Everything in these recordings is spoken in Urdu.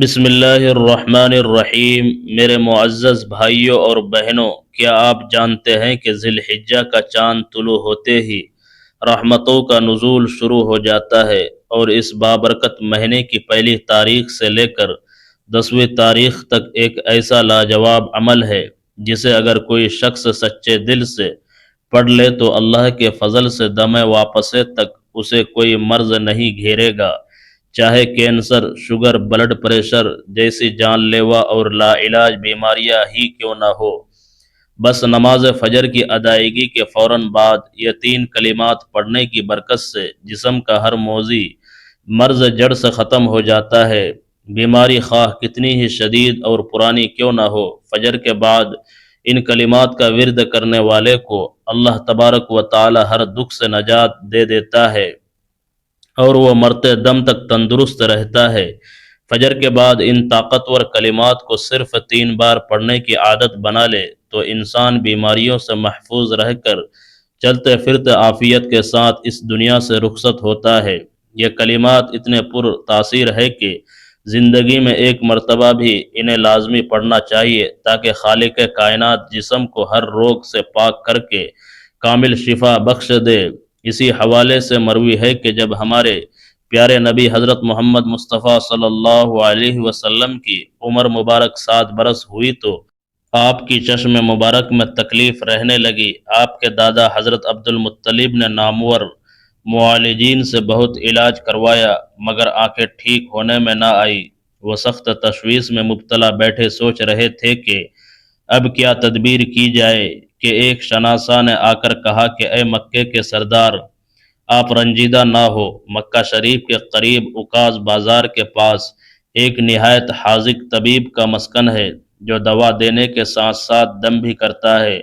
بسم اللہ الرحمن الرحیم۔ میرے معزز بھائیوں اور بہنوں، کیا آپ جانتے ہیں کہ ذی الحجہ کا چاند طلوع ہوتے ہی رحمتوں کا نزول شروع ہو جاتا ہے، اور اس بابرکت مہینے کی پہلی تاریخ سے لے کر 10ویں تاریخ تک ایک ایسا لاجواب عمل ہے جسے اگر کوئی شخص سچے دل سے پڑھ لے تو اللہ کے فضل سے دم واپسے تک اسے کوئی مرض نہیں گھیرے گا، چاہے کینسر، شوگر، بلڈ پریشر جیسی جان لیوا اور لا علاج بیماریاں ہی کیوں نہ ہو۔ بس نماز فجر کی ادائیگی کے فوراً بعد یہ 3 کلمات پڑھنے کی برکت سے جسم کا ہر موذی مرض جڑ سے ختم ہو جاتا ہے۔ بیماری خواہ کتنی ہی شدید اور پرانی کیوں نہ ہو، فجر کے بعد ان کلمات کا ورد کرنے والے کو اللہ تبارک و تعالی ہر دکھ سے نجات دے دیتا ہے اور وہ مرتے دم تک تندرست رہتا ہے۔ فجر کے بعد ان طاقتور کلمات کو صرف 3 بار پڑھنے کی عادت بنا لے تو انسان بیماریوں سے محفوظ رہ کر چلتے پھرتے عافیت کے ساتھ اس دنیا سے رخصت ہوتا ہے۔ یہ کلمات اتنے پر تاثیر ہے کہ زندگی میں ایک مرتبہ بھی انہیں لازمی پڑھنا چاہیے تاکہ خالق کائنات جسم کو ہر روگ سے پاک کر کے کامل شفا بخش دے۔ اسی حوالے سے مروی ہے کہ جب ہمارے پیارے نبی حضرت محمد مصطفیٰ صلی اللہ علیہ وسلم کی عمر مبارک 7 برس ہوئی تو آپ کی چشم مبارک میں تکلیف رہنے لگی۔ آپ کے دادا حضرت عبد المطلب نے نامور معالجین سے بہت علاج کروایا مگر آنکھیں ٹھیک ہونے میں نہ آئی۔ وہ سخت تشویش میں مبتلا بیٹھے سوچ رہے تھے کہ اب کیا تدبیر کی جائے کہ ایک شناسا نے آ کر کہا کہ اے مکے کے سردار، آپ رنجیدہ نہ ہو۔ مکہ شریف کے قریب عکاظ بازار کے پاس ایک نہایت حاذق طبیب کا مسکن ہے جو دوا دینے کے ساتھ ساتھ دم بھی کرتا ہے،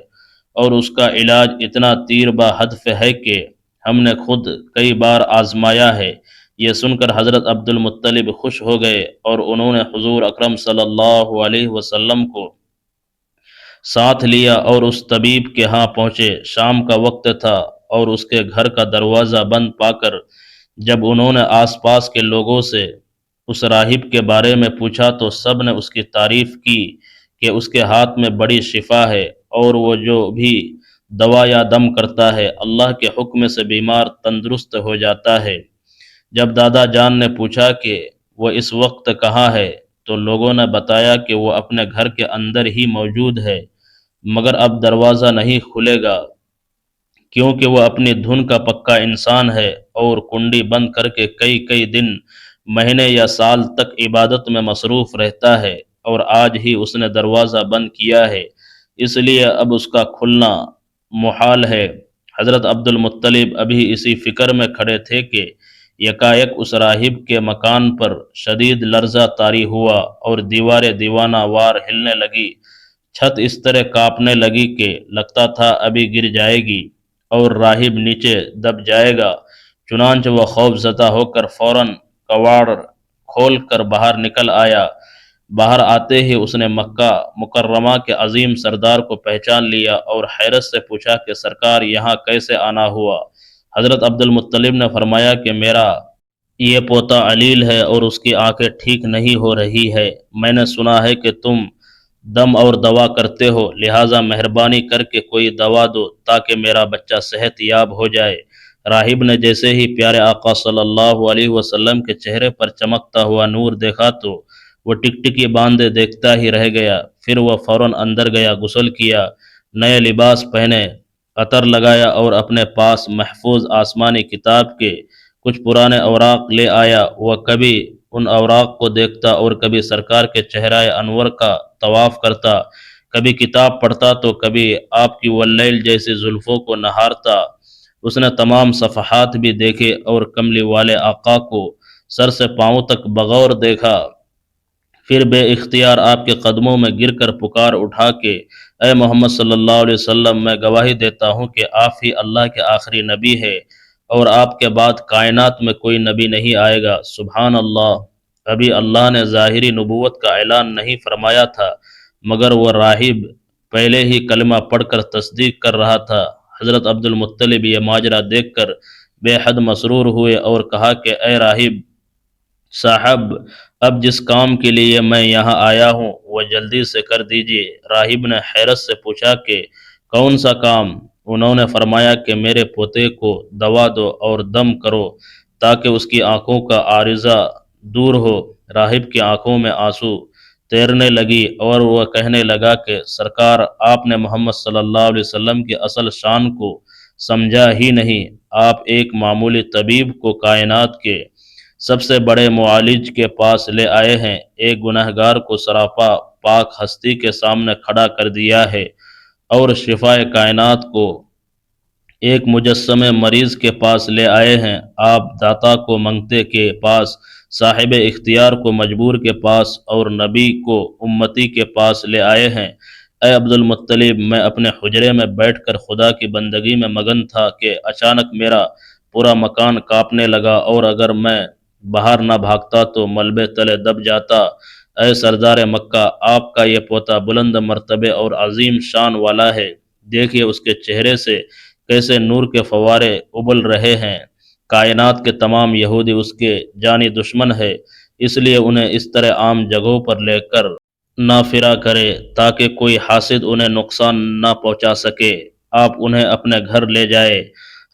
اور اس کا علاج اتنا تیر با ہدف ہے کہ ہم نے خود کئی بار آزمایا ہے۔ یہ سن کر حضرت عبد المطلب خوش ہو گئے اور انہوں نے حضور اکرم صلی اللہ علیہ وسلم کو ساتھ لیا اور اس طبیب کے ہاں پہنچے۔ شام کا وقت تھا اور اس کے گھر کا دروازہ بند پا کر جب انہوں نے آس پاس کے لوگوں سے اس راہب کے بارے میں پوچھا تو سب نے اس کی تعریف کی کہ اس کے ہاتھ میں بڑی شفا ہے اور وہ جو بھی دوا یا دم کرتا ہے اللہ کے حکم سے بیمار تندرست ہو جاتا ہے۔ جب دادا جان نے پوچھا کہ وہ اس وقت کہاں ہے تو لوگوں نے بتایا کہ وہ اپنے گھر کے اندر ہی موجود ہے مگر اب دروازہ نہیں کھلے گا کیونکہ وہ اپنی دھن کا پکا انسان ہے اور کنڈی بند کر کے کئی کئی دن، مہینے یا سال تک عبادت میں مصروف رہتا ہے، اور آج ہی اس نے دروازہ بند کیا ہے، اس لیے اب اس کا کھلنا محال ہے۔ حضرت عبد المطلب ابھی اسی فکر میں کھڑے تھے کہ یکایک اس راہب کے مکان پر شدید لرزہ طاری ہوا اور دیواریں دیوانہ وار ہلنے لگی، چھت اس طرح کانپنے لگی کہ لگتا تھا ابھی گر جائے گی اور راہب نیچے دب جائے گا۔ چنانچہ وہ خوف زدہ ہو کر فوراً کواڑ کھول کر باہر نکل آیا۔ باہر آتے ہی اس نے مکہ مکرمہ کے عظیم سردار کو پہچان لیا اور حیرت سے پوچھا کہ سرکار یہاں کیسے آنا ہوا؟ حضرت عبد المطلب نے فرمایا کہ میرا یہ پوتا علیل ہے اور اس کی آنکھیں ٹھیک نہیں ہو رہی ہے۔ میں نے سنا ہے کہ تم دم اور دوا کرتے ہو، لہٰذا مہربانی کر کے کوئی دوا دو تاکہ میرا بچہ صحت یاب ہو جائے۔ راہب نے جیسے ہی پیارے آقا صلی اللہ علیہ وسلم کے چہرے پر چمکتا ہوا نور دیکھا تو وہ ٹکٹکی باندھے دیکھتا ہی رہ گیا۔ پھر وہ فوراً اندر گیا، غسل کیا، نئے لباس پہنے، عطر لگایا اور اپنے پاس محفوظ آسمانی کتاب کے کچھ پرانے اوراق لے آیا۔ وہ کبھی ان اوراق کو دیکھتا اور کبھی سرکار کے چہرہ انور کا طواف کرتا، کبھی کتاب پڑھتا تو کبھی آپ کی واللیل جیسی زلفوں کو نہارتا۔ اس نے تمام صفحات بھی دیکھے اور کملی والے آقا کو سر سے پاؤں تک بغور دیکھا، پھر بے اختیار آپ کے قدموں میں گر کر پکار اٹھا کہ اے محمد صلی اللہ علیہ وسلم، میں گواہی دیتا ہوں کہ آپ ہی اللہ کے آخری نبی ہے اور آپ کے بعد کائنات میں کوئی نبی نہیں آئے گا۔ سبحان اللہ! ابھی اللہ نے ظاہری نبوت کا اعلان نہیں فرمایا تھا مگر وہ راہب پہلے ہی کلمہ پڑھ کر تصدیق کر رہا تھا۔ حضرت عبد المطلب یہ ماجرا دیکھ کر بے حد مسرور ہوئے اور کہا کہ اے راہب صاحب، اب جس کام کے لیے میں یہاں آیا ہوں وہ جلدی سے کر دیجیے۔ راہب نے حیرت سے پوچھا کہ کون سا کام؟ انہوں نے فرمایا کہ میرے پوتے کو دوا دو اور دم کرو تاکہ اس کی آنکھوں کا عارضہ دور ہو۔ راہب کی آنکھوں میں آنسو تیرنے لگی اور وہ کہنے لگا کہ سرکار، آپ نے محمد صلی اللہ علیہ وسلم کی اصل شان کو سمجھا ہی نہیں۔ آپ ایک معمولی طبیب کو کائنات کے سب سے بڑے معالج کے پاس لے آئے ہیں، ایک گنہگار کو سراپا پاک ہستی کے سامنے کھڑا کر دیا ہے، اور شفائے کائنات کو ایک مجسمے مریض کے پاس لے آئے ہیں۔ آپ داتا کو منگتے کے پاس، صاحب اختیار کو مجبور کے پاس، اور نبی کو امتی کے پاس لے آئے ہیں۔ اے عبد المطلب، میں اپنے حجرے میں بیٹھ کر خدا کی بندگی میں مگن تھا کہ اچانک میرا پورا مکان کانپنے لگا، اور اگر میں باہر نہ بھاگتا تو ملبے تلے دب جاتا۔ اے سردار مکہ، آپ کا یہ پوتا بلند مرتبے اور عظیم شان والا ہے، دیکھیے اس کے چہرے سے کیسے نور کے فوارے ابل رہے ہیں۔ کائنات کے تمام یہودی اس کے جانی دشمن ہے، اس لیے انہیں اس طرح عام جگہوں پر لے کر نہ پھرا کرے تاکہ کوئی حاسد انہیں نقصان نہ پہنچا سکے۔ آپ انہیں اپنے گھر لے جائے۔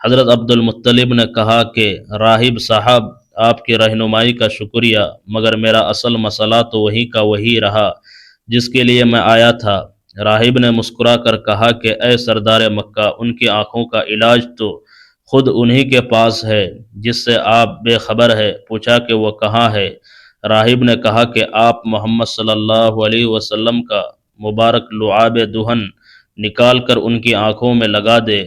حضرت عبد المطلب نے کہا کہ راہب صاحب، آپ کی رہنمائی کا شکریہ، مگر میرا اصل مسئلہ تو وہی کا وہی رہا جس کے لیے میں آیا تھا۔ راہب نے مسکرا کر کہا کہ اے سردار مکہ، ان کی آنکھوں کا علاج تو خود انہی کے پاس ہے جس سے آپ بے خبر ہے۔ پوچھا کہ وہ کہاں ہے؟ راہب نے کہا کہ آپ محمد صلی اللہ علیہ وسلم کا مبارک لعاب دہن نکال کر ان کی آنکھوں میں لگا دے،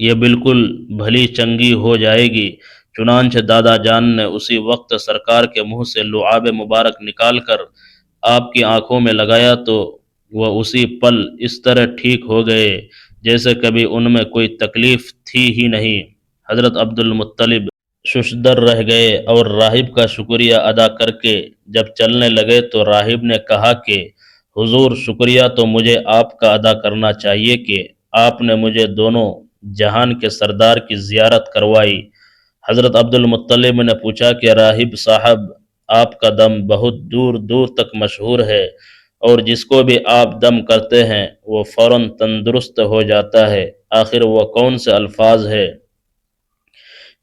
یہ بالکل بھلی چنگی ہو جائے گی۔ چنانچہ دادا جان نے اسی وقت سرکار کے منہ سے لعاب مبارک نکال کر آپ کی آنکھوں میں لگایا تو وہ اسی پل اس طرح ٹھیک ہو گئے جیسے کبھی ان میں کوئی تکلیف تھی ہی نہیں۔ حضرت عبد المطلب ششدر رہ گئے اور راہب کا شکریہ ادا کر کے جب چلنے لگے تو راہب نے کہا کہ حضور، شکریہ تو مجھے آپ کا ادا کرنا چاہیے کہ آپ نے مجھے دونوں جہان کے سردار کی زیارت کروائی۔ حضرت عبد المطلب نے پوچھا کہ راہب صاحب، آپ کا دم بہت دور دور تک مشہور ہے، اور جس کو بھی آپ دم کرتے ہیں وہ فوراً تندرست ہو جاتا ہے، آخر وہ کون سے الفاظ ہے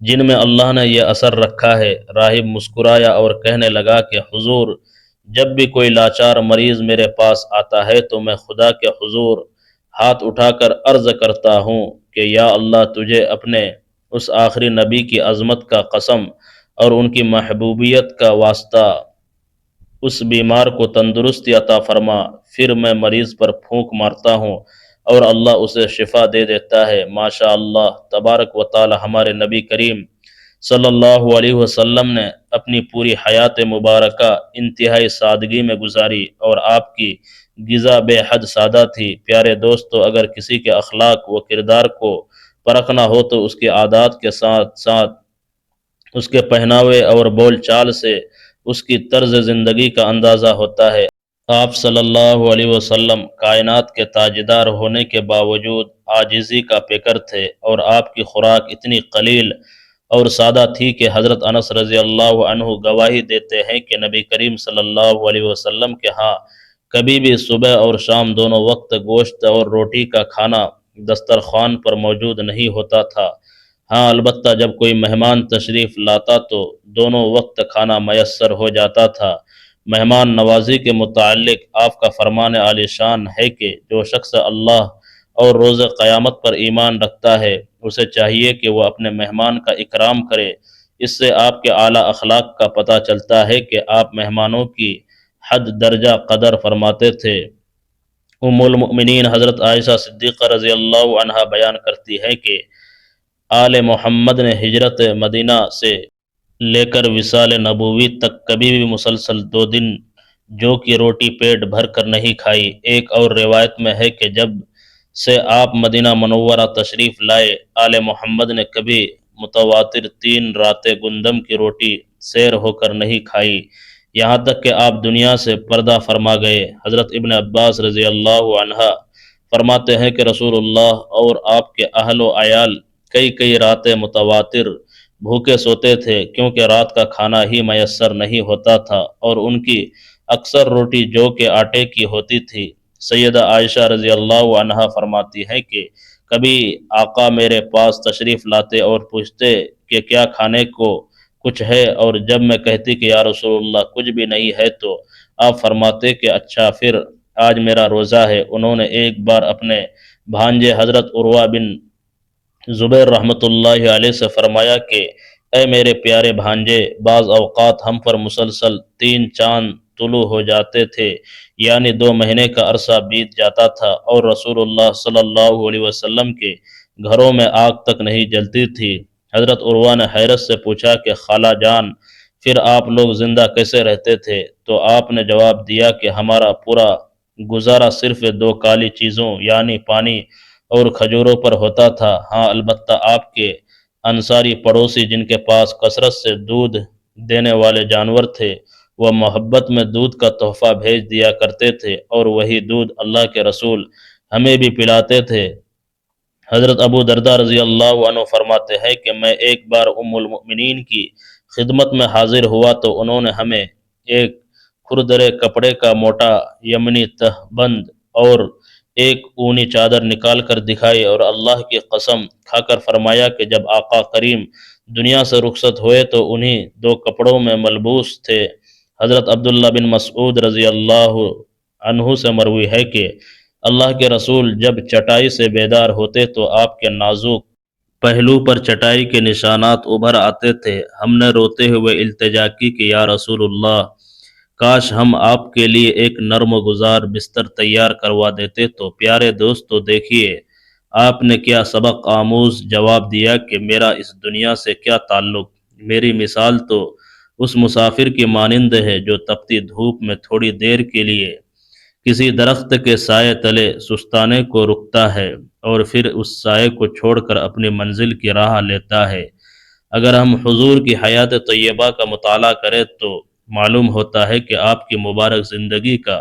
جن میں اللہ نے یہ اثر رکھا ہے؟ راہب مسکرایا اور کہنے لگا کہ حضور، جب بھی کوئی لاچار مریض میرے پاس آتا ہے تو میں خدا کے حضور ہاتھ اٹھا کر عرض کرتا ہوں کہ یا اللہ، تجھے اپنے اس آخری نبی کی عظمت کا قسم اور ان کی محبوبیت کا واسطہ اس بیمار کو تندرستی عطا فرما۔ پھر میں مریض پر پھونک مارتا ہوں اور اللہ اسے شفا دے دیتا ہے۔ ماشاء اللہ، تبارک و تعالی۔ ہمارے نبی کریم صلی اللہ علیہ وسلم نے اپنی پوری حیات مبارکہ انتہائی سادگی میں گزاری، اور آپ کی غذا بے حد سادہ تھی۔ پیارے دوستو، اگر کسی کے اخلاق و کردار کو پرکھنا ہو تو اس کی عادات کے ساتھ ساتھ اس کے پہناوے اور بول چال سے اس کی طرز زندگی کا اندازہ ہوتا ہے۔ آپ صلی اللہ علیہ وسلم کائنات کے تاجدار ہونے کے باوجود عاجزی کا پیکر تھے، اور آپ کی خوراک اتنی قلیل اور سادہ تھی کہ حضرت انس رضی اللہ عنہ گواہی دیتے ہیں کہ نبی کریم صلی اللہ علیہ وسلم کے ہاں کبھی بھی صبح اور شام دونوں وقت گوشت اور روٹی کا کھانا دسترخوان پر موجود نہیں ہوتا تھا۔ ہاں البتہ جب کوئی مہمان تشریف لاتا تو دونوں وقت کھانا میسر ہو جاتا تھا۔ مہمان نوازی کے متعلق آپ کا فرمان عالی شان ہے کہ جو شخص اللہ اور روز قیامت پر ایمان رکھتا ہے اسے چاہیے کہ وہ اپنے مہمان کا اکرام کرے۔ اس سے آپ کے اعلیٰ اخلاق کا پتہ چلتا ہے کہ آپ مہمانوں کی حد درجہ قدر فرماتے تھے۔ ام المؤمنین حضرت عائشہ صدیقہ رضی اللہ عنہا بیان کرتی ہے کہ آل محمد نے ہجرت مدینہ سے لے کر وصال نبوی تک کبھی بھی مسلسل 2 دن جو کی روٹی پیٹ بھر کر نہیں کھائی۔ ایک اور روایت میں ہے کہ جب سے آپ مدینہ منورہ تشریف لائے، آل محمد نے کبھی متواتر 3 راتیں گندم کی روٹی سیر ہو کر نہیں کھائی، یہاں تک کہ آپ دنیا سے پردہ فرما گئے۔ حضرت ابن عباس رضی اللہ عنہ فرماتے ہیں کہ رسول اللہ اور آپ کے اہل و عیال کئی راتیں متواتر بھوکے سوتے تھے کیونکہ رات کا کھانا ہی میسر نہیں ہوتا تھا، اور ان کی اکثر روٹی جو کہ آٹے کی ہوتی تھی۔ سیدہ عائشہ رضی اللہ عنہا فرماتی ہے کہ کبھی آقا میرے پاس تشریف لاتے اور پوچھتے کہ کیا کھانے کو کچھ ہے، اور جب میں کہتی کہ یا رسول اللہ کچھ بھی نہیں ہے تو آپ فرماتے کہ اچھا پھر آج میرا روزہ ہے۔ انہوں نے ایک بار اپنے بھانجے حضرت عروہ بن زبیر رحمۃ اللہ علیہ سے فرمایا کہ اے میرے پیارے بھانجے، بعض اوقات ہم پر مسلسل 3 چاند طلوع ہو جاتے تھے، یعنی 2 مہینے کا عرصہ بیت جاتا تھا، اور رسول اللہ صلی اللہ علیہ وسلم کے گھروں میں آگ تک نہیں جلتی تھی۔ حضرت عروہ نے حیرت سے پوچھا کہ خالہ جان، پھر آپ لوگ زندہ کیسے رہتے تھے؟ تو آپ نے جواب دیا کہ ہمارا پورا گزارا صرف 2 کالی چیزوں یعنی پانی اور کھجوروں پر ہوتا تھا۔ ہاں البتہ آپ کے انصاری پڑوسی جن کے پاس کثرت سے دودھ دینے والے جانور تھے، وہ محبت میں دودھ کا تحفہ بھیج دیا کرتے تھے، اور وہی دودھ اللہ کے رسول ہمیں بھی پلاتے تھے۔ حضرت ابو دردہ رضی اللہ عنہ فرماتے ہیں کہ میں ایک بار ام المؤمنین کی خدمت میں حاضر ہوا تو انہوں نے ہمیں ایک کھردرے کپڑے کا موٹا یمنی تہ بند اور ایک اونی چادر نکال کر دکھائی، اور اللہ کی قسم کھا کر فرمایا کہ جب آقا کریم دنیا سے رخصت ہوئے تو انہی 2 کپڑوں میں ملبوس تھے۔ حضرت عبداللہ بن مسعود رضی اللہ عنہ سے مروی ہے کہ اللہ کے رسول جب چٹائی سے بیدار ہوتے تو آپ کے نازک پہلو پر چٹائی کے نشانات ابھر آتے تھے۔ ہم نے روتے ہوئے التجا کی کہ یا رسول اللہ، کاش ہم آپ کے لیے ایک نرم و گزار بستر تیار کروا دیتے تو۔ پیارے دوستو دیکھیے آپ نے کیا سبق آموز جواب دیا کہ میرا اس دنیا سے کیا تعلق، میری مثال تو اس مسافر کی مانند ہے جو تپتی دھوپ میں تھوڑی دیر کے لیے کسی درخت کے سائے تلے سستانے کو رکتا ہے اور پھر اس سائے کو چھوڑ کر اپنی منزل کی راہ لیتا ہے۔ اگر ہم حضور کی حیات طیبہ کا مطالعہ کریں تو معلوم ہوتا ہے کہ آپ کی مبارک زندگی کا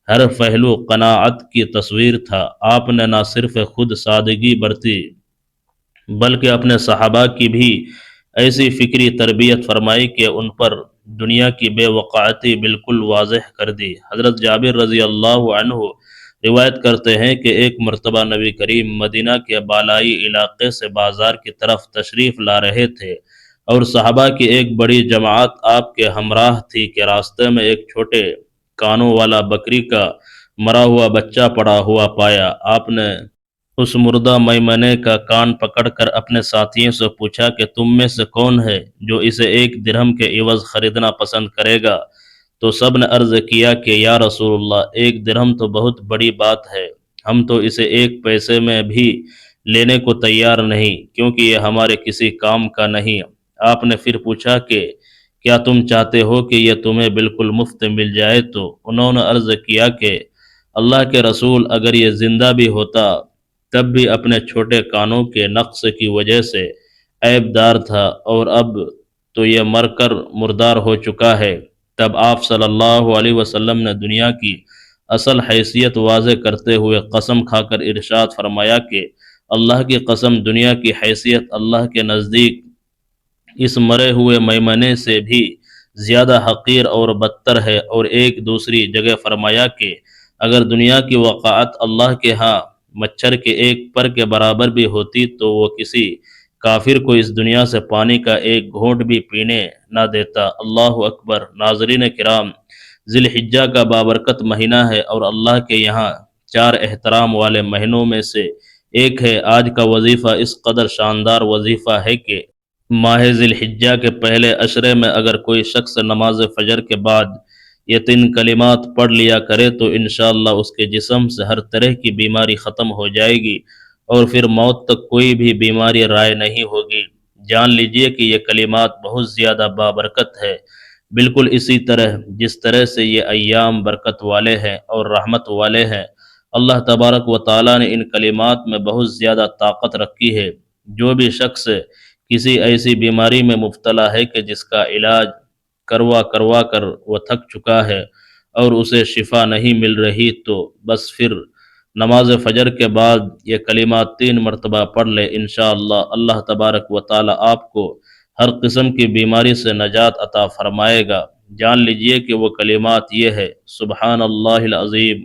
ہر پہلو قناعت کی تصویر تھا۔ آپ نے نہ صرف خود سادگی برتی بلکہ اپنے صحابہ کی بھی ایسی فکری تربیت فرمائی کہ ان پر دنیا کی بے وقعتی بالکل واضح کر دی۔ حضرت جابر رضی اللہ عنہ روایت کرتے ہیں کہ ایک مرتبہ نبی کریم مدینہ کے بالائی علاقے سے بازار کی طرف تشریف لا رہے تھے، اور صحابہ کی ایک بڑی جماعت آپ کے ہمراہ تھی کہ راستے میں ایک چھوٹے کانوں والا بکری کا مرا ہوا بچہ پڑا ہوا پایا۔ آپ نے اس مردہ میمنے کا کان پکڑ کر اپنے ساتھیوں سے پوچھا کہ تم میں سے کون ہے جو اسے 1 درہم کے عوض خریدنا پسند کرے گا؟ تو سب نے عرض کیا کہ یا رسول اللہ 1 درہم تو بہت بڑی بات ہے، ہم تو اسے 1 پیسے میں بھی لینے کو تیار نہیں، کیونکہ یہ ہمارے کسی کام کا نہیں۔ آپ نے پھر پوچھا کہ کیا تم چاہتے ہو کہ یہ تمہیں بالکل مفت مل جائے؟ تو انہوں نے عرض کیا کہ اللہ کے رسول اگر یہ زندہ بھی ہوتا تب بھی اپنے چھوٹے کانوں کے نقص کی وجہ سے عیب دار تھا، اور اب تو یہ مر کر مردار ہو چکا ہے۔ تب آپ صلی اللہ علیہ وسلم نے دنیا کی اصل حیثیت واضح کرتے ہوئے قسم کھا کر ارشاد فرمایا کہ اللہ کی قسم دنیا کی حیثیت اللہ کے نزدیک اس مرے ہوئے میمنے سے بھی زیادہ حقیر اور بدتر ہے، اور ایک دوسری جگہ فرمایا کہ اگر دنیا کی وقاعت اللہ کے ہاں مچھر کے ایک پر کے برابر بھی ہوتی تو وہ کسی کافر کو اس دنیا سے پانی کا ایک گھونٹ بھی پینے نہ دیتا۔ اللہ اکبر۔ ناظرین کرام، ذی الحجہ کا بابرکت مہینہ ہے اور اللہ کے یہاں 4 احترام والے مہینوں میں سے ایک ہے۔ آج کا وظیفہ اس قدر شاندار وظیفہ ہے کہ ماہ ذی الحجہ کے پہلے عشرے میں اگر کوئی شخص نماز فجر کے بعد یہ 3 کلمات پڑھ لیا کرے تو انشاءاللہ اس کے جسم سے ہر طرح کی بیماری ختم ہو جائے گی، اور پھر موت تک کوئی بھی بیماری رائے نہیں ہوگی۔ جان لیجئے کہ یہ کلمات بہت زیادہ بابرکت ہے، بالکل اسی طرح جس طرح سے یہ ایام برکت والے ہیں اور رحمت والے ہیں۔ اللہ تبارک و تعالیٰ نے ان کلمات میں بہت زیادہ طاقت رکھی ہے۔ جو بھی شخص کسی ایسی بیماری میں مبتلا ہے کہ جس کا علاج کروا کر وہ تھک چکا ہے اور اسے شفا نہیں مل رہی، تو بس پھر نماز فجر کے بعد یہ کلمات 3 مرتبہ پڑھ لے، انشاءاللہ اللہ تبارک و تعالی آپ کو ہر قسم کی بیماری سے نجات عطا فرمائے گا۔ جان لیجئے کہ وہ کلمات یہ ہے: سبحان اللہ العظیم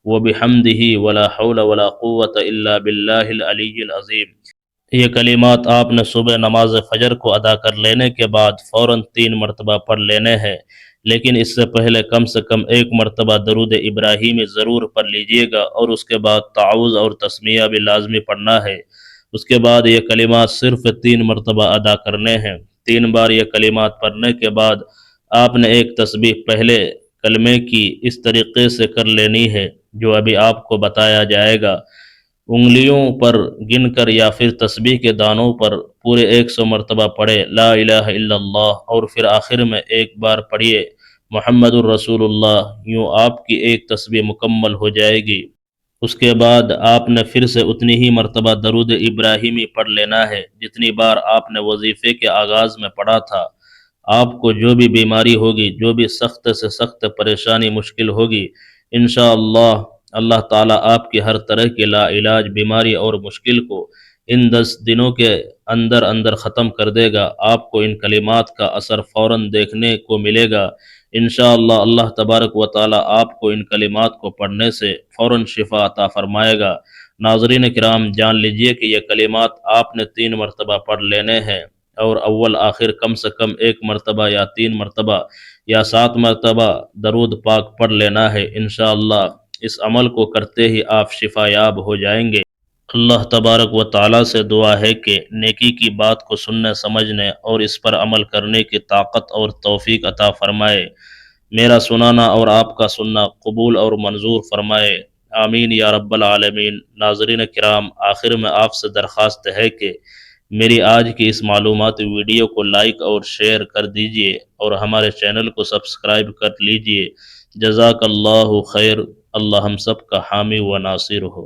وبحمدہ ولا حول ولا قوت الا باللہ العلی العظیم۔ یہ کلمات آپ نے صبح نماز فجر کو ادا کر لینے کے بعد فوراً 3 مرتبہ پڑھ لینے ہیں، لیکن اس سے پہلے کم سے کم 1 مرتبہ درود ابراہیمی ضرور پڑھ لیجئے گا، اور اس کے بعد تعوذ اور تسمیہ بھی لازمی پڑھنا ہے۔ اس کے بعد یہ کلمات صرف 3 مرتبہ ادا کرنے ہیں۔ 3 بار یہ کلمات پڑھنے کے بعد آپ نے ایک تسبیح پہلے کلمے کی اس طریقے سے کر لینی ہے جو ابھی آپ کو بتایا جائے گا۔ انگلیوں پر گن کر یا پھر تسبیح کے دانوں پر پورے 100 مرتبہ پڑھے لا الہ الا اللہ، اور پھر آخر میں ایک بار پڑھیے محمد الرسول اللہ، یوں آپ کی ایک تسبیح مکمل ہو جائے گی۔ اس کے بعد آپ نے پھر سے اتنی ہی مرتبہ درود ابراہیمی پڑھ لینا ہے جتنی بار آپ نے وظیفے کے آغاز میں پڑھا تھا۔ آپ کو جو بھی بیماری ہوگی، جو بھی سخت سے سخت پریشانی مشکل ہوگی، انشاءاللہ اللہ تعالیٰ آپ کی ہر طرح کی لا علاج بیماری اور مشکل کو ان 10 دنوں کے اندر اندر ختم کر دے گا۔ آپ کو ان کلمات کا اثر فوراً دیکھنے کو ملے گا۔ انشاءاللہ اللہ تبارک و تعالیٰ آپ کو ان کلمات کو پڑھنے سے فوراً شفا عطا فرمائے گا۔ ناظرین کرام، جان لیجئے کہ یہ کلمات آپ نے 3 مرتبہ پڑھ لینے ہیں، اور اول آخر کم سے کم 1 مرتبہ یا 3 مرتبہ یا 7 مرتبہ درود پاک پڑھ لینا ہے۔ انشاءاللہ اس عمل کو کرتے ہی آپ شفا یاب ہو جائیں گے۔ اللہ تبارک و تعالیٰ سے دعا ہے کہ نیکی کی بات کو سننے سمجھنے اور اس پر عمل کرنے کی طاقت اور توفیق عطا فرمائے۔ میرا سنانا اور آپ کا سننا قبول اور منظور فرمائے، آمین یا رب العالمین۔ ناظرین کرام، آخر میں آپ سے درخواست ہے کہ میری آج کی اس معلوماتی ویڈیو کو لائک اور شیئر کر دیجئے، اور ہمارے چینل کو سبسکرائب کر لیجئے۔ جزاک اللہ خیر۔ اللہ ہم سب کا حامی و ناصر ہو۔